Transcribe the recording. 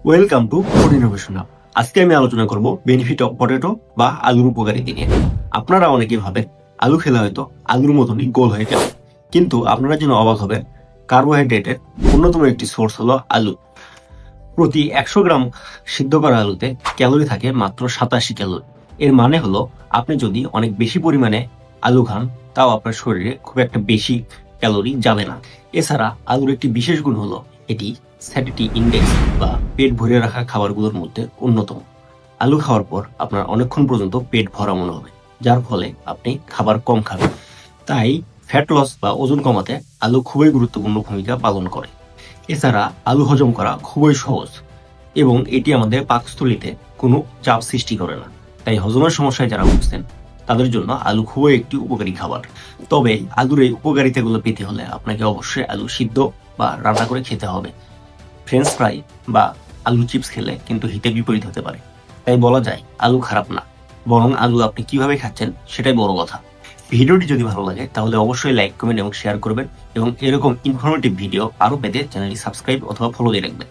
Welcome to food innovation hub. আজকে আমি আলোচনা করব বেনিফিট অফ পটেটো বা আলুর উপকারিতা নিয়ে। আপনারা অনেকেই ভাবেন আলু খেলে হয়তো আলুর মতনই গোল হয়ে যাবে, কিন্তু আপনারা যেন অবাক হবেন, কার্বোহাইড্রেটের অন্যতম একটি সোর্স হলো আলু। প্রতি 100 গ্রাম সিদ্ধ করা আলুতে ক্যালোরি থাকে মাত্র 87 ক্যালোরি। এর মানে হলো আপনি যদি অনেক বেশি পরিমাণে আলু খান, তাও আপনার শরীরে খুব একটা বেশি ক্যালোরি যাবে না। এছাড়া আলুর একটি বিশেষ গুণ হলো এটি স্যাটিটি ইন্ডেক্স বা পেট ভরে রাখা খাবারগুলোর মধ্যে অন্যতম। আলু খাওয়ার পর আপনার অনেকক্ষণ পর্যন্ত পেট ভরা মনে হবে, যার ফলে আপনি খাবার কম খাবেন। তাই ফ্যাট লস বা ওজন কমাতে আলু খুবই গুরুত্বপূর্ণ ভূমিকা পালন করে। এছাড়া আলু হজম করা খুবই সহজ এবং এটি আমাদের পাকস্থলীতে কোনো চাপ সৃষ্টি করে না। তাই হজমের সমস্যায় যারা ভুগছেন তাদের জন্য আলু খুবই একটি উপকারী খাবার। তবে আলুর এই উপকারিতাগুলো পেতে হলে আপনাকে অবশ্যই আলু সিদ্ধ বা রান্না করে খেতে হবে। ফ্রেঞ্চ ফ্রাই বা আলু চিপস খেলে কিন্তু হিতে বিপরীত হতে পারে। তাই বলা যায় আলু খারাপ না, বরং আলু আপনি কিভাবে খাচ্ছেন সেটাই বড় কথা। ভিডিওটি যদি ভালো লাগে তাহলে অবশ্যই লাইক, কমেন্ট এবং শেয়ার করবেন এবং এরকম ইনফরমেটিভ ভিডিও আরো পেতে চ্যানেলটি সাবস্ক্রাইব অথবা ফলো দিয়ে রাখবেন।